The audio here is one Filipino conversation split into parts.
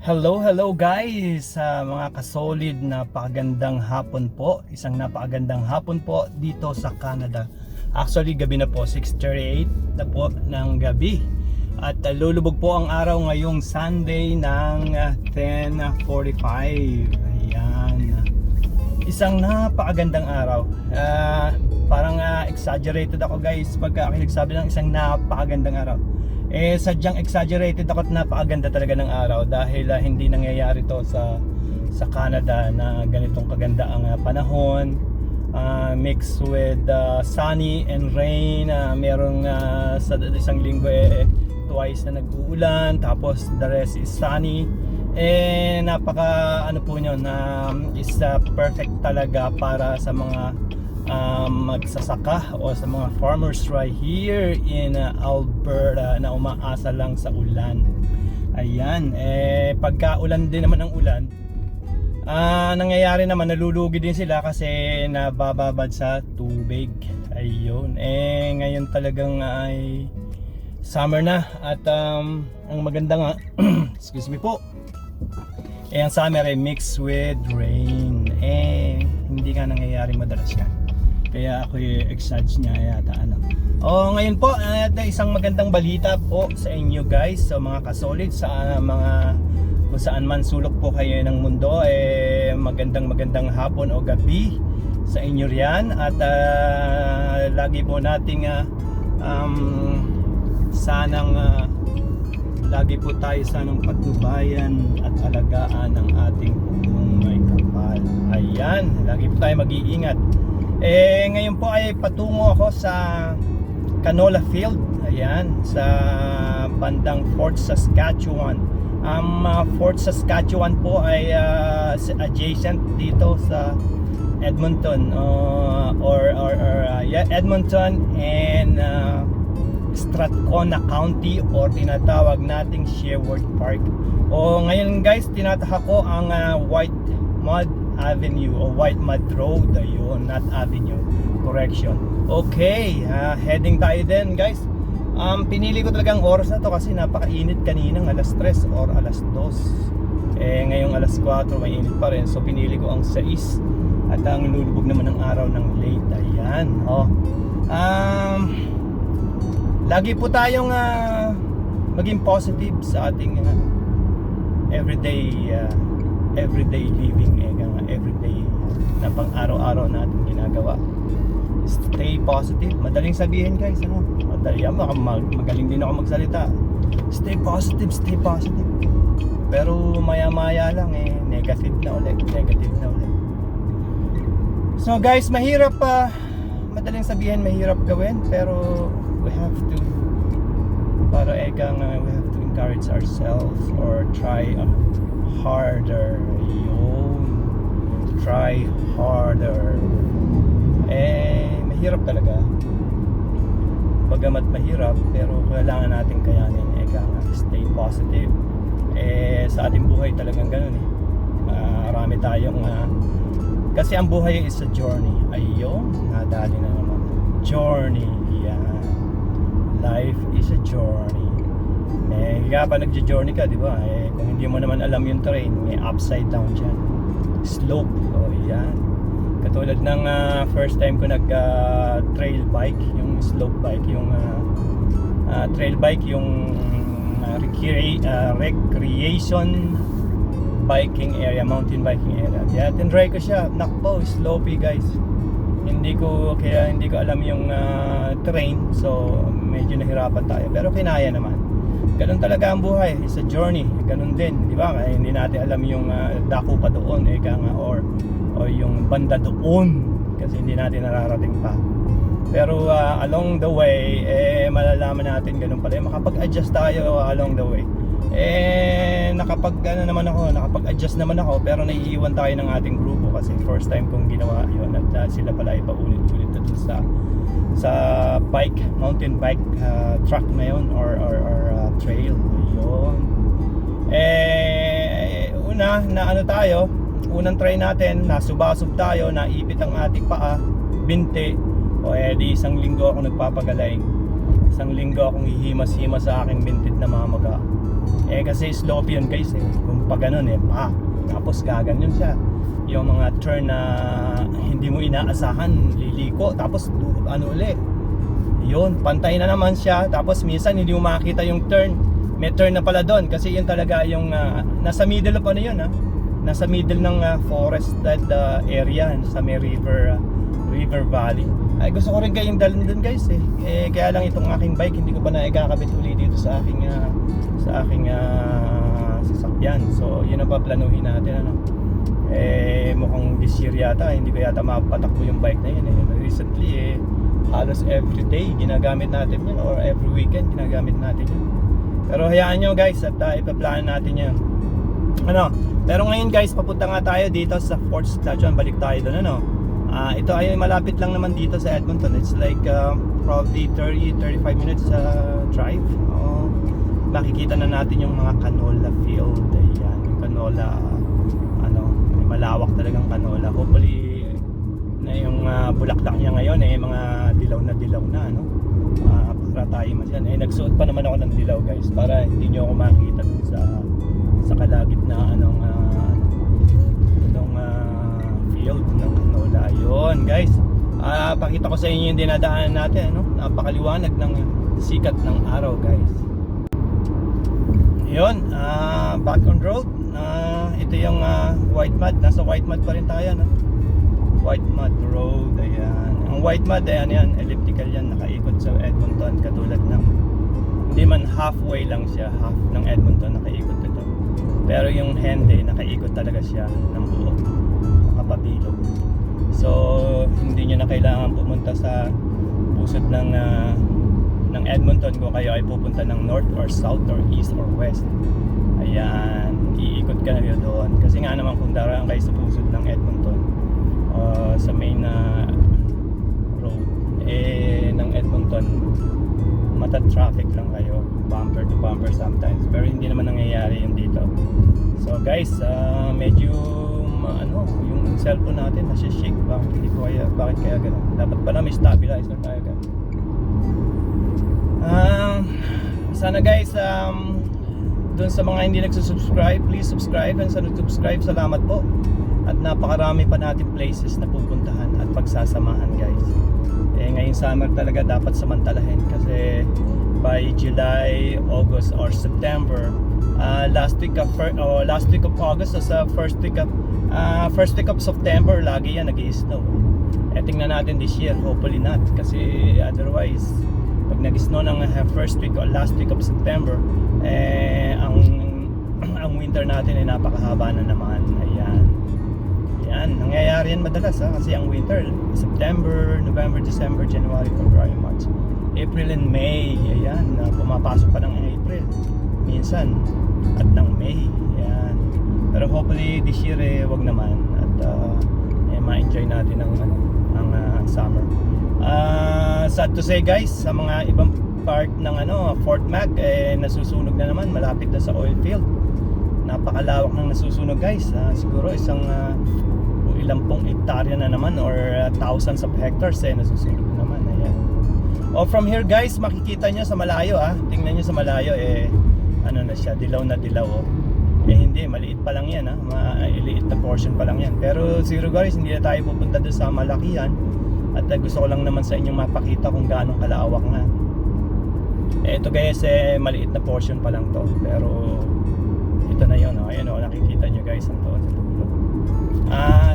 Hello guys, mga kasolid, napakagandang hapon po. Isang napakagandang hapon po dito sa Canada. Actually gabi na po, 6:38 na po ng gabi. At lulubog po ang araw ngayong Sunday ng 10:45. Ayan. Isang napakagandang araw. Parang exaggerated ako guys pagka nagsabi ng isang napakagandang araw. Sadyang exaggerated ako at napakaganda talaga ng araw dahil hindi nangyayari to sa Canada na ganitong kaganda ang panahon, mixed with sunny and rain. Merong sa isang linggo twice na nag-uulan, tapos the rest is sunny. Napaka ano po nyo na is perfect talaga para sa mga magsasaka o sa mga farmers right here in Alberta na umaasa lang sa ulan. Ayan, pagka ulan din naman ang ulan, nangyayari naman nalulugi din sila kasi nabababad sa tubig. Ayun, ngayon talagang ay summer na at ang maganda nga excuse me po, ang summer ay mixed with rain. Hindi nga nangyayari madalas yan. Kaya ako exage niya yata ngayon po, isang magandang balita po sa inyo guys, sa mga kasolid, sa mga kung saan man sulok po kayo ng mundo. Magandang hapon o gabi sa inyo riyan. At lagi po nating lagi po tayo sanang patnubayan at alagaan ng ating punong may kapal. Ayan, lagi po tayo mag-iingat. Ngayon po ay patungo ako sa canola field. Ayan, sa bandang Fort Saskatchewan. Fort Saskatchewan po ay adjacent dito sa Edmonton, Edmonton and Strathcona County or tinatawag nating Sherwood Park. Ngayon guys, tinatahak ko ang White Mud Avenue o White Mud Road. Ayun, not Avenue, correction. Okay, heading tayo din guys. Pinili ko talagang oras na to kasi napakainit kaninang alas 3 or alas 2. Ngayong alas 4 may init pa rin, so pinili ko ang 6 at ang lulubog naman ng araw ng late. Ayan, lagi po tayong maging positive sa ating everyday living, everyday na pang araw-araw natin ginagawa. Stay positive. Madaling sabihin guys, madali, magaling din ako magsalita. Stay positive. Pero maya-maya lang negative na ulit. So guys, mahirap madaling sabihin, mahirap gawin, pero we have to we have to encourage ourselves or try harder. Try harder. Mahirap talaga. Bagamat mahirap, pero kailangan natin kayanin. Stay positive. Sa ating buhay talagang ganun marami tayong kasi ang buhay is a journey. Ayun, nadali na naman. Journey, yan. Life is a journey. Kaya pa nagjo-journey ka, di ba? Kung hindi mo naman alam yung terrain, may upside down dyan. Slope, yan. Katulad ng first time ko trail bike, yung slope bike, yung trail bike, yung recreation biking area, mountain biking area. Kaya tinry ko siya. Nakpo, slopey guys. Hindi ko alam yung terrain, so medyo nahirapan tayo, pero kinaya naman. Ganun talaga ang buhay, it's a journey. Ganun din, di ba? Kaya hindi natin alam yung dako pa doon, or yung banda doon, kasi hindi natin nararating pa. Pero along the way, malalaman natin ganun pala. Makapag-adjust tayo along the way. Nakapag-adjust naman ako, pero naiiwan tayo ng ating grupo kasi first time kong ginawa yun at sila pala ay paulit-ulit na dun sa bike, mountain bike track na yun or trail yun. Unang try natin, nasubasog tayo, naipit ang ating paa, binti. Di isang linggo ako nagpapagaling. Isang linggo akong hihimas-himas sa aking bintit na mamaga. kasi slope yun guys kung pag ganun tapos gaganyan siya, yung mga turn na hindi mo inaasahan, liliko, tapos ulit yun, pantay na naman siya, tapos minsan hindi mo makita yung turn, may turn na pala doon, kasi yun talaga yung nasa middle of nasa middle ng forested area sa may river valley. Ay, gusto ko rin kayong dalhin doon guys kaya lang itong aking bike hindi ko pa na ikakabit uli dito sa aking sasakyan. So yun ang paplanuhin natin mukhang this year yata hindi ko yata mapatakbo yung bike na yun recently halos every day ginagamit natin yun, or every weekend ginagamit natin yun. Pero hayaan nyo guys at ipaplano natin yun. Pero ngayon guys, papunta nga tayo dito sa Fort Saskatchewan. Balik tayo doon ito ay malapit lang naman dito sa Edmonton. It's like probably 30-35 minutes drive. Makikita na natin yung mga canola field. Ayan, yung canola may malawak talagang canola. Hopefully na yung bulaklak niya ngayon mga dilaw na para tayo masyan nagsuot pa naman ako ng dilaw guys para hindi nyo ako makita dun sa kalagitnaan ng field ng canola. Yun guys, pakita ko sa inyo yung dinadaanan natin napakaliwanag ng sikat ng araw guys. Yun, back on road. Ito yung White Mud, nasa White Mud pa rin tayo White Mud Road, ayan. Ang White Mud, yan, elliptical yan, nakaikot sa Edmonton, katulad ng, hindi man halfway lang siya, half ng Edmonton nakaikot ito. Pero yung Henday, nakaikot talaga siya ng buo, nakapabilog. So, hindi nyo na kailangan pumunta sa pusod ng Edmonton kung kayo ay pupunta ng north or south or east or west. Ayan, iikot ka na doon. Kasi nga naman kung daraan kayo sa pusod ng Edmonton, sa main road ng Edmonton, mata-traffic lang kayo, bumper to bumper sometimes, pero hindi naman nangyayari yun dito. So guys, medyo yung cellphone natin nasi-shake. Bakit kaya ganun? Dapat pala may stabilizer tayo guys. Sana guys, dun sa mga hindi nagsusubscribe, please subscribe, and sa nag-subscribe, salamat po. At napakarami pa natin places na pupuntahan at pagsasamahan guys. Ngayong summer talaga dapat samantalahin kasi by July, August or September, last week of August o sa first week of September, lagi yan nag-i-snow. Tingnan natin this year, hopefully not, kasi otherwise pag nag-snow ng first week o last week of September, ang winter natin ay napakahaba na naman. Ayan, nangyayari yan madalas kasi ang winter, September, November, December, January, February, March, April and May. Ayan, pumapasok pa ng April minsan at ng May. Ayan. Pero hopefully this year wag naman at ma-enjoy natin ang summer. Sad to say guys, sa mga ibang part ng Fort Mac nasusunog na naman malapit na sa oil field. Napakalawak ng nasusunog guys. Siguro isang ilang pong hektarya na naman or thousands of hectares nasusunog na naman. Ayan. From here guys, makikita nyo sa malayo tingnan nyo sa malayo na siya, dilaw na dilaw hindi, maliit pa lang yan maliit na portion pa lang yan. Pero siguro guys, hindi na tayo pupunta doon sa malakihan at gusto ko lang naman sa inyong mapakita kung gaano kalawak nga. Ito guys, maliit na portion pa lang to, pero ito na yun ayan nakikita nyo guys ang doon sa dulo.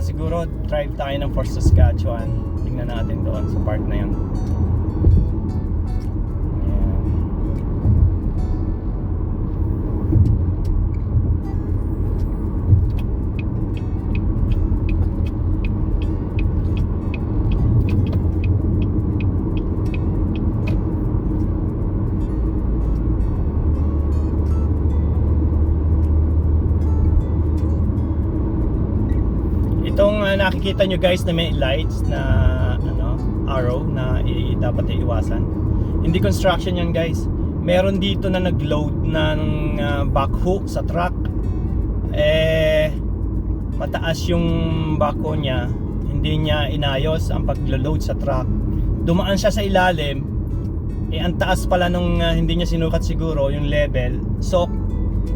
Siguro drive tayo ng Fort Saskatchewan, tingnan natin doon sa part na yun. Itong nakikita nyo guys na may lights na arrow na dapat iiwasan, hindi construction yan guys. Meron dito na nag-load ng backhoe sa truck, mataas yung backhoe niya, hindi niya inayos ang pag-load sa truck, dumaan siya sa ilalim, ang taas pala nung hindi niya sinukat siguro yung level. So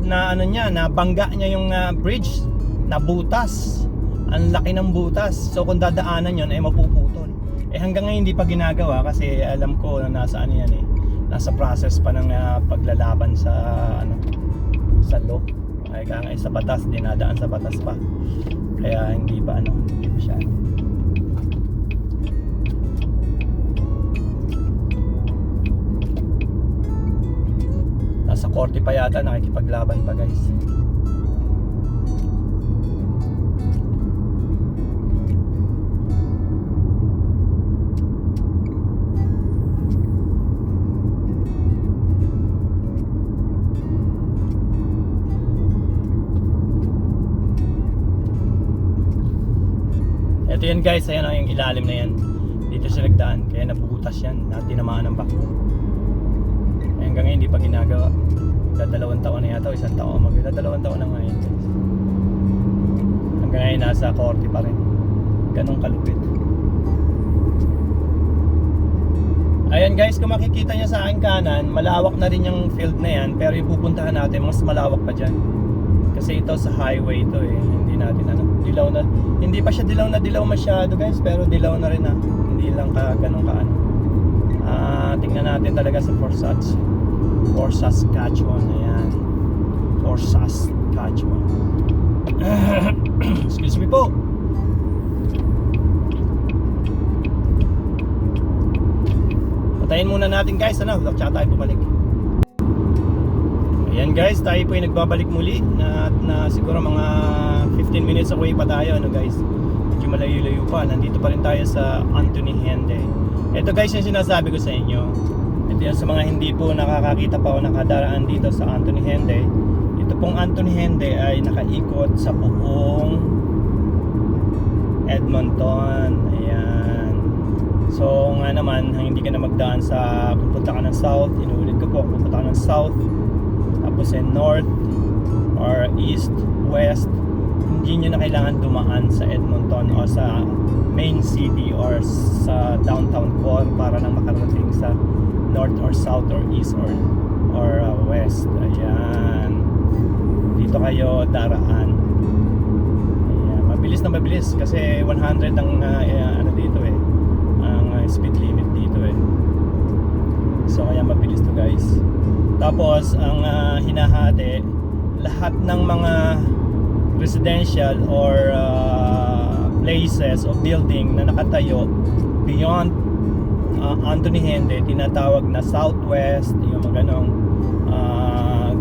na ano niya, na bangga niya yung bridge, na butas. Ang laki ng butas. So kung dadaanan yon ay mapuputol. Hanggang ngayon hindi pa ginagawa kasi alam ko na nasa ano yan nasa process pa ng paglalaban sa sa law. Ay kaya sa batas, dinadaan sa batas pa. Kaya hindi pa hindi pa siya. Nasa korte pa yata, nakikipaglaban pa guys. Ito yan guys, ayan yung ilalim na yan. Dito siya nagdaan, kaya nabutas yan, tinamaan ng bako. Hanggang ngayon hindi pa ginagawa. Dalawang taon na yata o isang taon. Dalawang taon na ngayon guys. Hanggang ngayon nasa korte pa rin. Ganong kalupit. Ayan guys, kung makikita nyo sa aking kanan, malawak na rin yung field na yan. Pero yung pupuntahan natin, mas malawak pa dyan. Kasi ito sa highway ito hindi natin dilaw na. Hindi pa siya dilaw masyado guys, pero dilaw na rin hindi lang ganun kaano. Tingnan natin talaga sa Fort Saskatchewan. Ayan, Fort Saskatchewan. Excuse me po. Patayin muna natin guys, tsaka tayo bumalik. Ayan guys, tayo po yung nagbabalik muli na siguro mga 15 minutes away pa tayo guys. Medyo malayo-layo pa. Nandito pa rin tayo sa Anthony Henday. Ito guys yung sinasabi ko sa inyo. Ito yung sa mga hindi po nakakakita pa o nakadaraan dito sa Anthony Henday. Ito pong Anthony Henday ay nakaikot sa buong Edmonton. Ayan. So nga naman, hindi ka na magdaan sa pupunta ka ng south. Inuulit ko po, pupunta ka ng south tapos north or east, west, hindi nyo na kailangan dumaan sa Edmonton o sa main city or sa downtown core para lang makarating sa north or south or east or west. Ayan, dito kayo daraan. Ayan, mabilis na mabilis kasi 100 ang dito ang speed limit dito so kaya mabilis to guys. Tapos ang hinahati lahat ng mga residential or places o building na nakatayo beyond Anthony Henday, tinatawag na southwest, yung mga ganong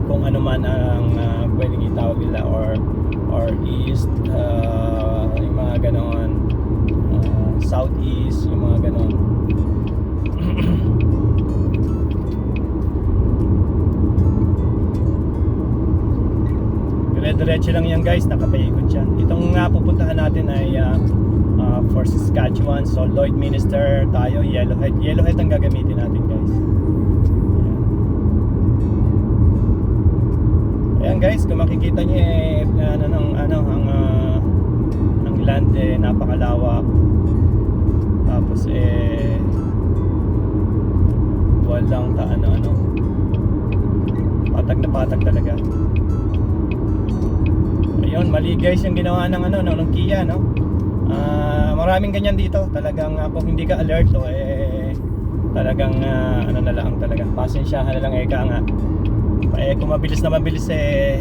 kung ano man ang pwedeng itawag nila or east, yung mga ganon, southeast, yung mga ganon. Diretso lang yan guys, nakapaikot yan. Itong pupuntahan natin ay for Saskatchewan. So Lloydminster tayo, Yellowhead ang gagamitin natin guys. Ayan guys, kung makikita nyo ang land napakalawak. Tapos walang patag na patag talaga. Ayun, mali guys yung ginawa ng ng Kia, maraming ganyan dito. Talagang kung hindi ka alert talagang na lang talaga. Pasensyahan na lang kung mabilis na mabilis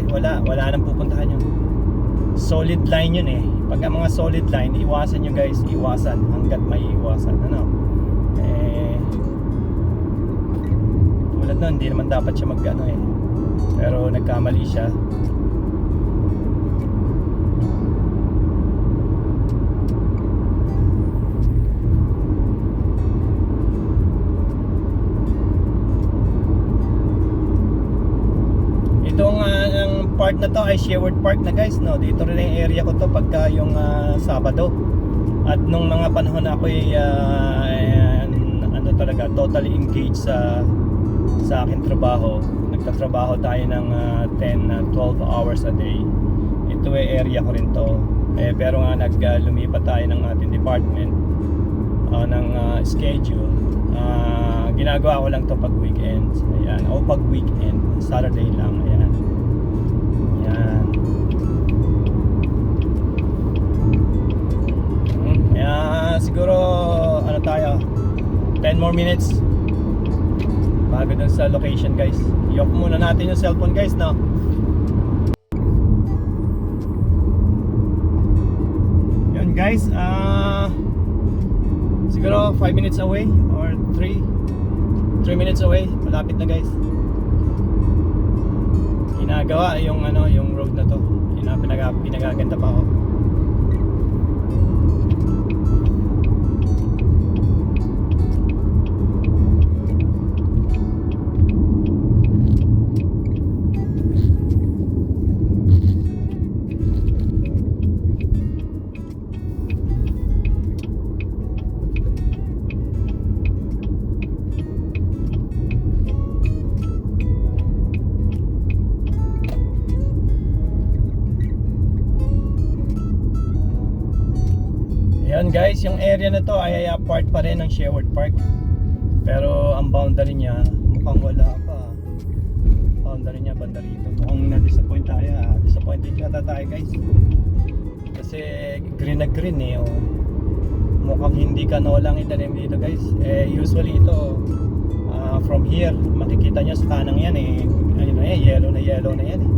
wala nang pupuntahan yun. Solid line yun Pag mga solid line, iwasan nyo guys, iwasan hanggat may iwasan. Tulad nun, hindi naman dapat siya pero nagkamali siya. Itong ang part na to ay Sherwood Park na guys, dito rin yung area ko to pagka yung Sabado. At nung mga panahon na ako talaga totally engaged sa aking trabaho. Nagtatrabaho tayo ng 10-12 hours a day. Ito area ko rin to. Pero nga lumipat tayo ng ating department ng schedule. Ginagawa ko lang to pag weekends. Ayan, o pag weekend, Saturday lang. Ayan. siguro ano tayo 10 more minutes bago dun sa location guys. I-off muna natin yung cellphone guys, no? Yun guys, siguro 5 minutes away or 3 minutes away, malapit na guys. Ginagawa yung ano, yung road na to. Pinagaganda pa ako. Yan guys, yung area na to ay part pa rin ng Sherwood Park. Pero ang boundary niya mukhang wala pa. Boundary niya banda rito. Mukhang na-disappoint tayo. Disappointed yata tayo guys. Kasi green na green eh. Oh. Mukhang hindi kanolang itanim dito guys. Usually ito from here makikita nyo sa kanang yan eh. Ayun na yellow na yan eh.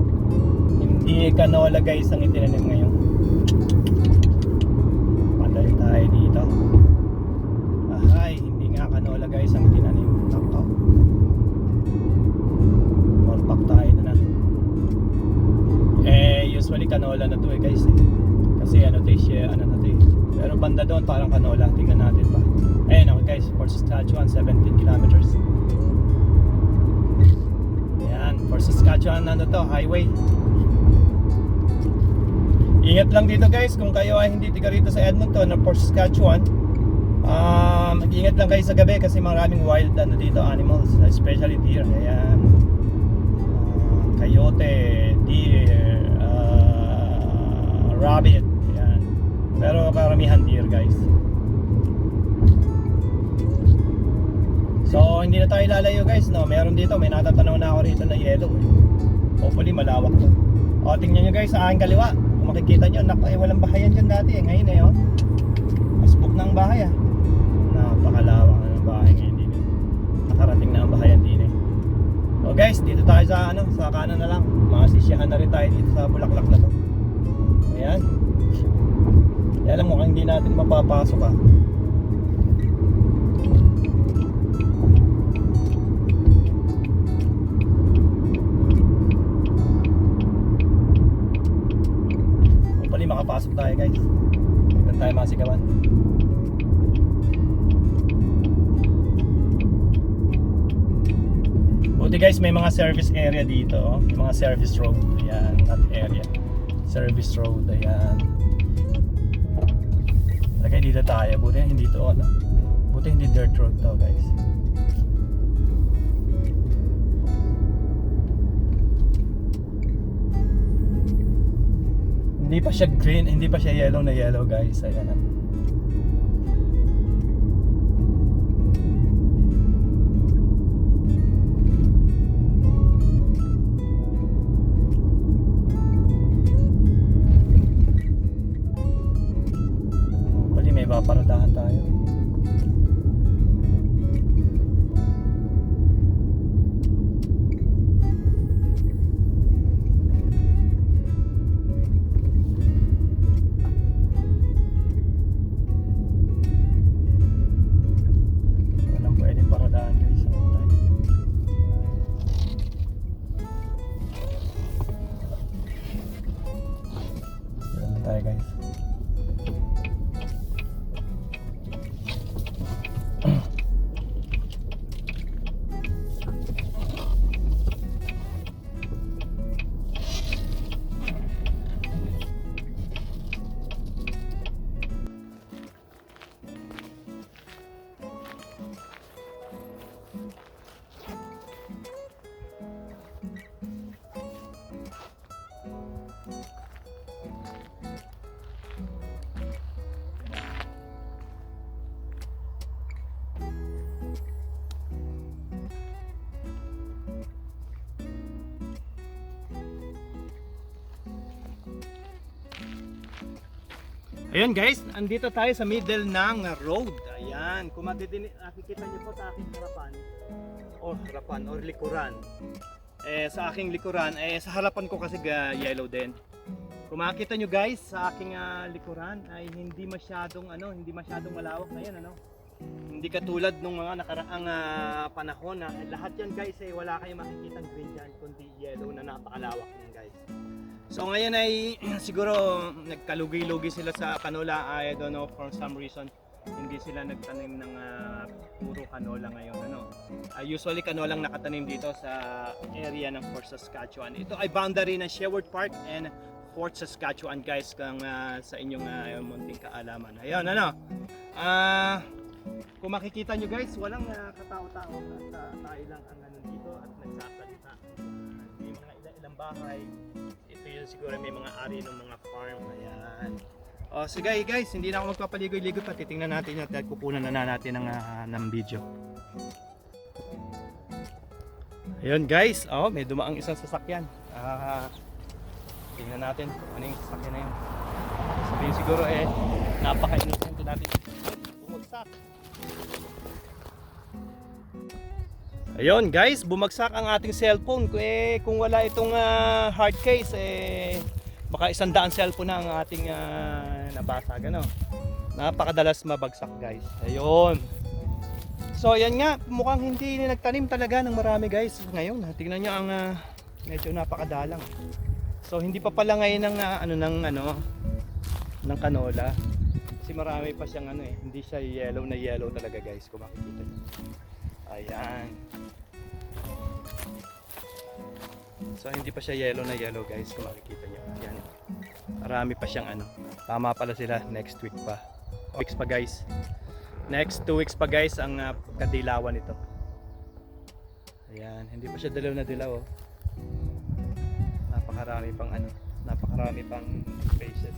Hindi kanola guys ang itinanim ngayon. Tayo dito. Ay, hindi nga kanola guys ang tinanim. Tako. Morpak tayo na. Usually kanola na to guys eh. Kasi ano to Pero banda doon parang kanola. Tingnan natin pa. Ayun ako guys, for Saskatchewan 17 kilometers. Ayan, for Saskatchewan to, highway. Ingat lang dito guys kung kayo ay hindi tiga rito sa Edmonton or Port Saskatchewan. Mag-ingat lang kayo sa gabi kasi maraming wild dito animals, especially deer. Ayan. Coyote, deer, rabbit. Ayan. Pero karamihan deer guys. So hindi na tayo lalayo guys, no. Meron dito, may natatanaw na ako rito na yellow eh. Hopefully malawak to. O tingnan nyo guys sa aking kaliwa. Makikita nyo, walang bahayan dyan dati eh. Ngayon eh, oh. Asbok na ang bahay ah. Napakalawak na ang bahay ngayon dito. Nakarating na ang bahayan din eh. So guys, dito tayo sa sa kanan na lang. Masisyahan na rin tayo dito sa bulaklak na to. Ayan. Kaya lang mukhang hindi natin mapapasok ah. Makapasok tayo guys. Huwag tayo masigawan. Buti guys, may mga service area dito. May mga service road. Ayan, not area. Service road. Ayan. Okay, dito tayo. Buti hindi to Buti hindi dirt road to guys. Hindi pa siya green, hindi pa siya yellow na yellow guys. Ayan na. Bali may paparadahan tayo. Tayo guys. Ayun guys, andito tayo sa middle ng road. Ayan, kung nakikita niyo po sa aking harapan or likuran. Sa aking likuran, sa harapan ko kasi yellow din. Kung makikita nyo guys, sa aking likuran ay hindi masyadong malawak ngayon, ano. Hindi katulad nung mga nakaraang panahon na lahat yan guys wala kayong makikitang green dyan kundi yellow na napakalawak yan guys. So ngayon ay siguro nagkalugi-lugi sila sa canola. I don't know, for some reason hindi sila nagtanim ng puro canola ngayon, ano. Usually canola lang nakatanim dito sa area ng Fort Saskatchewan. Ito ay boundary ng Sherwood Park and Fort Saskatchewan guys, kung sa inyong munting kaalaman. Ayun, ano. Kung makikita nyo guys, walang katao-tao at tayo lang ang nandito at nagsasalita. May mga ilang bahay. Ito yun siguro may mga ari ng mga farm. Ayan. So guys, hindi na ako magpapaligoy-ligoy pa. Titingnan natin at kukunan na natin ng video. Ayun guys, may dumaang isang sasakyan. Tingnan natin kung ano yung sasakyan na yun. Sabihin siguro napaka-innocent natin. Bumagsak. Ayun guys, bumagsak ang ating cellphone. Kung wala itong hard case, baka 100 cellphone na ang ating nabasag, ano. Napakadalas mabagsak guys. Ayun. So yan nga, mukhang hindi nagtanim talaga ng marami guys ngayon. Tingnan nyo ang medyo napakadalang. So hindi pa pala ngayon ng canola. Kasi marami pa siyang hindi siya yellow na yellow talaga guys, kung makikita nyo. Ayan. So hindi pa siya yellow na yellow guys, kung makikita nyo. Ayan. Marami pa siyang Tama pala sila, next week pa. Weeks pa guys. Next 2 weeks pa guys ang kadilawan nito. Ayan, hindi pa siya dilaw na dilaw, oh. Napakarami pang spaces.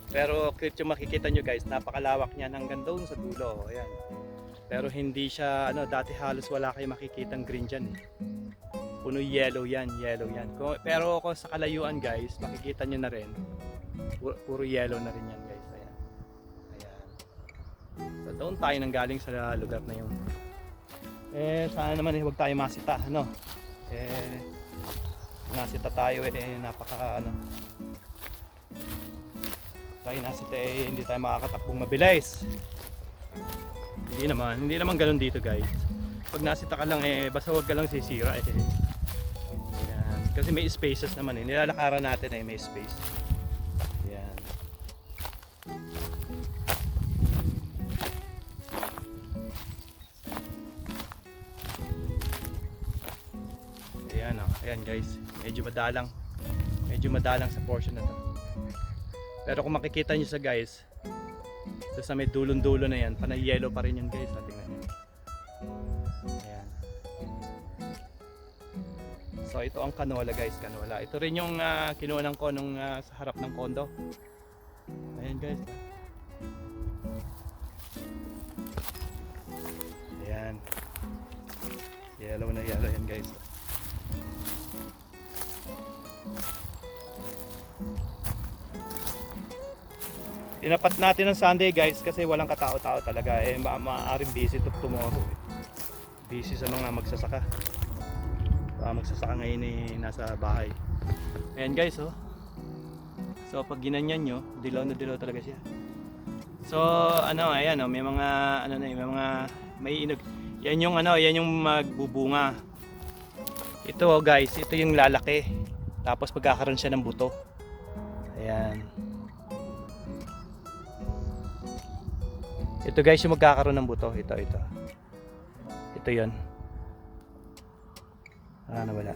Pero kung makikita nyo guys, napakalawak niyan hanggang doon sa dulo. Ayan. Pero hindi siya, dati halos wala kayong makikitang green dyan. Puno yellow yan. Pero kung sa kalayuan guys, makikita nyo na rin, puro yellow na rin yan guys. Ayan. So doon tayo nanggaling sa lugar na yun. Sana naman huwag tayo masita, nasita tayo napaka tayo nasita hindi tayo makakatakbong mabilis. Hindi naman ganoon dito guys. Pag nasita ka lang basta huwag ka lang sisira Ayan. Kasi may spaces naman nilalakaran natin may space. Ayan. Ayan guys, medyo madalang sa portion na to. Pero kung makikita nyo guys, ito sa may dulon-dulo na yan, panay yellow pa rin yun guys. Tingnan nyo. Ayan. So ito ang canola guys, canola. Ito rin yung kinuha ko nung sa harap ng kondo. Ayan guys. Ayan. Yellow na yellow yan guys. Tinapat natin ng Sunday guys kasi walang katao-tao talaga. Maaaring busy tomorrow. Busy sa mga magsasaka. Magsasaka ngayon nasa bahay. Ayan guys, oh. So pag ginanyan nyo, dilaw na dilaw talaga siya. So ayan, may mga may inog. Yan yung magbubunga. Ito guys, ito yung lalaki. Tapos pagkakaroon siya ng buto. Ayan. Ito guys yung magkakaroon ng buto. Ito yun. Nawala.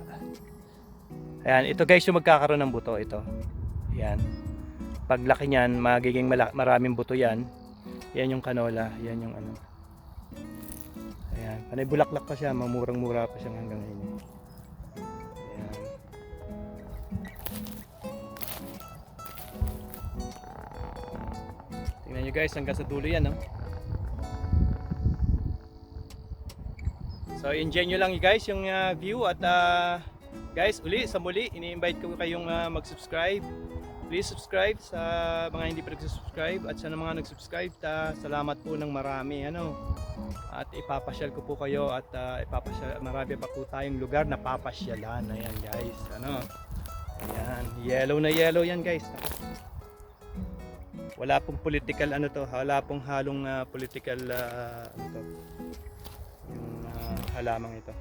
Ayan, ito guys yung magkakaroon ng buto. Ito. Ayan. Paglaki niyan, magiging maraming buto yan. Yan yung canola. Yan yung Ayan. Panay bulaklak pa siya. Mamurang-mura pa siya hanggang ngayon. Ayan. Tingnan nyo guys, hanggang sa dulo yan, no? So enjoy nyo lang guys yung view at Guys, uli sa muli, ini-invite ko kayong mag-subscribe. Please subscribe sa mga hindi pa nag-subscribe, at sa mga nag-subscribe, salamat po ng marami. At ipapasyal ko po kayo, at marami pa po tayong lugar na papasyalan. Ayan guys, ayan, yellow na yellow yan guys. Wala pong political wala pong halong political yung halamang ito.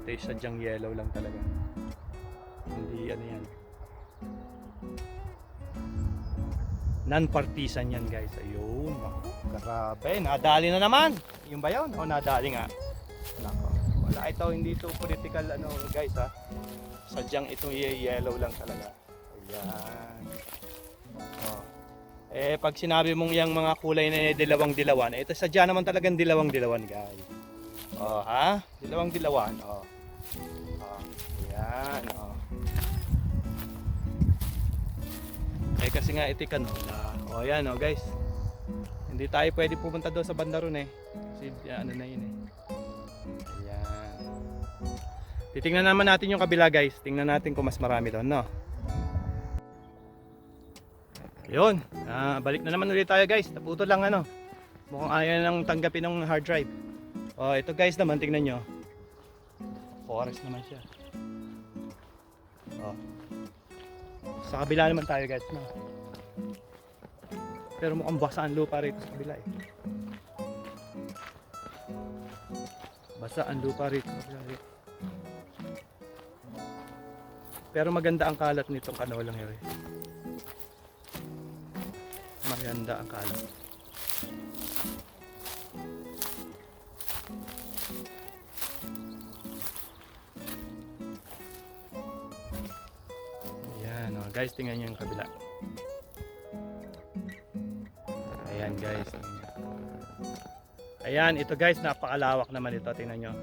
Ito yung sadyang yellow lang talaga. Hindi yan. Non-partisan yan guys. Ayun, grabe, nadali na naman. Yung ba yun? O nadali nga. Nako. Wala ito, hindi ito political guys ha. Sadyang ito yellow lang talaga. Ayan. Pag sinabi mong yung mga kulay na dilawang-dilawan, ito sadya naman talagang dilawang-dilawan guys. Ha? Dilawang-dilawan. Ayan. Kasi nga ito canola. Ayan guys. Hindi tayo pwede pumunta doon sa banda ron Kasi na yun Ayan. Titingnan naman natin yung kabila guys. Tingnan natin kung mas marami doon, no? Yun. Balik na naman ulit tayo guys. Naputo lang mukhang ayaw nang tanggapin ng hard drive. Ito guys naman, tingnan nyo. Forest naman siya. Sa kabila naman tayo guys, no? Pero mukhang basa ang lupa rito sa kabila Basa ang lupa rito sa kabila Pero maganda ang kalat nitong kanolang yun. Maganda ang kalat. Guys, tingnan nyo yung kabila. Ayan guys. Ayan, ito guys, napakalawak naman ito. Tingnan nyo.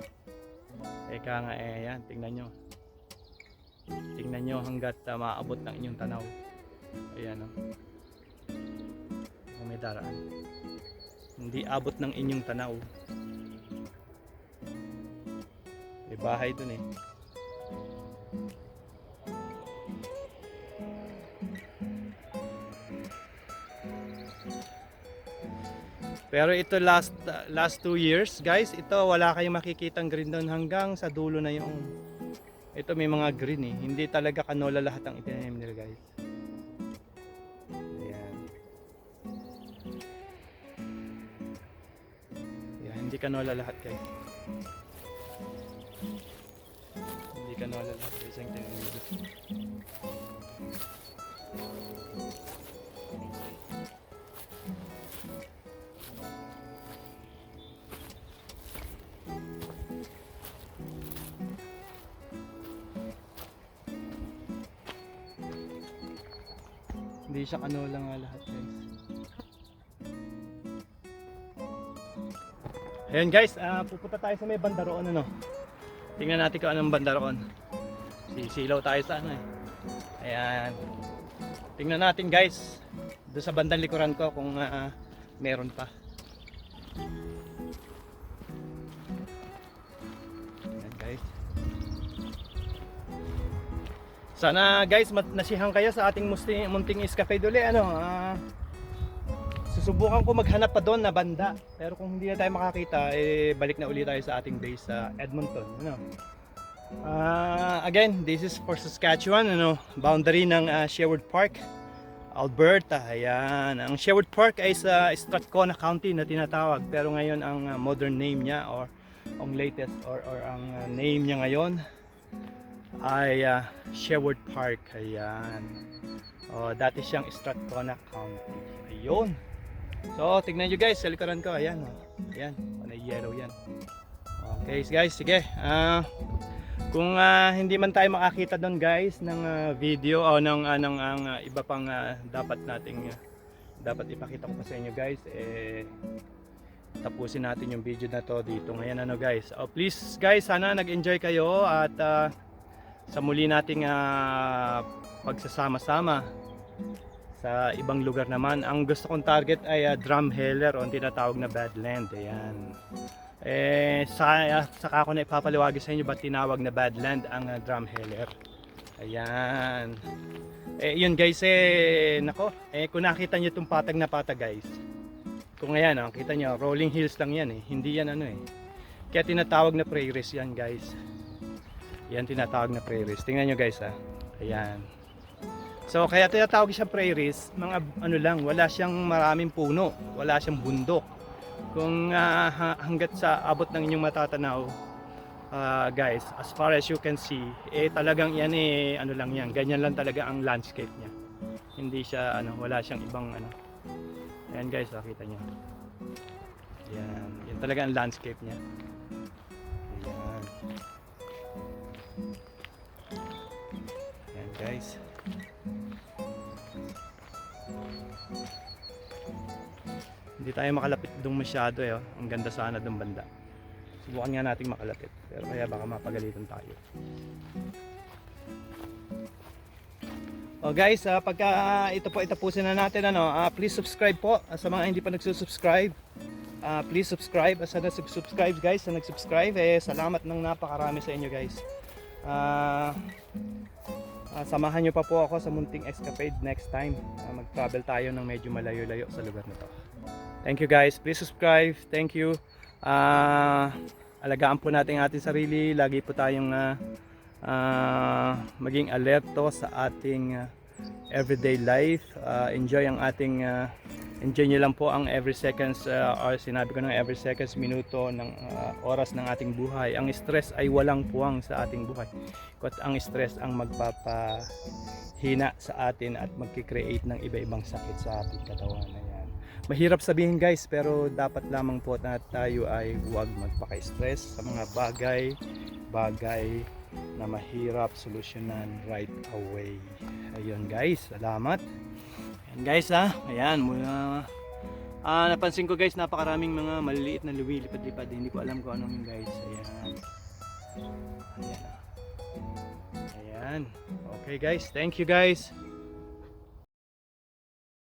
Eka nga ayan, tingnan nyo. Tingnan nyo hanggat maabot ng inyong tanaw. Ayan may daraan. Hindi abot ng inyong tanaw. May bahay dun Pero ito last 2 years guys, ito wala kayong makikitang green doon hanggang sa dulo na yung ito may mga green hindi talaga canola lahat ang itinanim nila guys. Ayan, hindi canola lahat guys. Hindi canola lahat guys ang itinanim nila. Hindi siya canola nga lahat guys. Ayan guys, pupunta tayo sa may bandaroon Tingnan natin kung anong bandaroon. Sisilaw tayo sa Ayan. Tingnan natin guys. Doon sa bandang likuran ko kung meron pa. Ayan guys. Sana guys nasihan kayo sa ating munting escapade uli susubukan ko maghanap pa doon na banda, pero kung hindi na tayo makakita balik na uli tayo sa ating base sa Edmonton again, this is for Saskatchewan boundary ng Sherwood Park, Alberta. Ayan, ang Sherwood Park ay sa Strathcona County na tinatawag, pero ngayon ang modern name niya or ang latest or ang name niya ngayon ay Sherwood Park. Ayan. Dati siyang Strathcona County. Ayun. So, tignan nyo guys, sa likuran ko. Ayan. Ayan. Yellow yan. Okay guys, sige. Kung hindi man tayo makakita doon guys ng video o ng iba pang dapat ipakita ko pa sa inyo guys, tapusin natin yung video na to dito ngayon guys. Please guys, sana nag-enjoy kayo at sa muli nating pagsasama-sama sa ibang lugar naman. Ang gusto kong target ay Drumheller o tinatawag na Badland. Ayan. Saka ako na ipapaliwagi sa inyo ba't tinawag na Badland ang drumheller. Ayan. Yun guys, nako, kung nakita nyo itong patag na patag guys, kung ayan, kita nyo, rolling hills lang yan hindi yan kaya tinatawag na prairies yan guys. Yan tinatawag na prairies. Tingnan nyo guys ayan. So kaya tinatawag siyang prairies, mga lang, wala siyang maraming puno, wala siyang bundok. Kung hanggat sa abot ng inyong matatanaw, guys, as far as you can see, talagang yan lang yan, ganyan lang talaga ang landscape niya. Hindi siya wala siyang ibang ayan guys, nakita niyo. Yan talaga ang landscape niya. Ayan. Ayan guys. Hindi tayo makalapit doon masyado ang ganda sana doon banda. Subukan nga nating makalapit, pero kaya baka mapagalitan tayo. Guys, pagka ito po itapusin na natin please subscribe po sa mga hindi pa nagsusubscribe. Please subscribe sa nag-subscribe guys, sa nag-subscribe salamat ng napakarami sa inyo guys. Samahan nyo pa po ako sa munting escapade next time. Mag-travel tayo ng medyo malayo-layo sa lugar na to. Thank you guys, please subscribe. Thank you. Alagaan po natin ating sarili, lagi po tayong maging alerto sa ating everyday life. Enjoy nyo lang po ang every seconds or sinabi ko ng every seconds, minuto ng oras ng ating buhay. Ang stress ay walang puwang sa ating buhay. At ang stress ang magpapahina sa atin at magki-create ng iba-ibang sakit sa ating katawan. Mahirap sabihin guys, pero dapat lamang po na tayo ay huwag magpaka-stress sa mga bagay na mahirap solusyonan right away. Ayun guys, salamat. Ayan guys ayan mula napansin ko guys, napakaraming mga maliliit na lumilipad-lipad. Hindi ko alam kung anong yun guys. Ayan. Okay guys, thank you guys.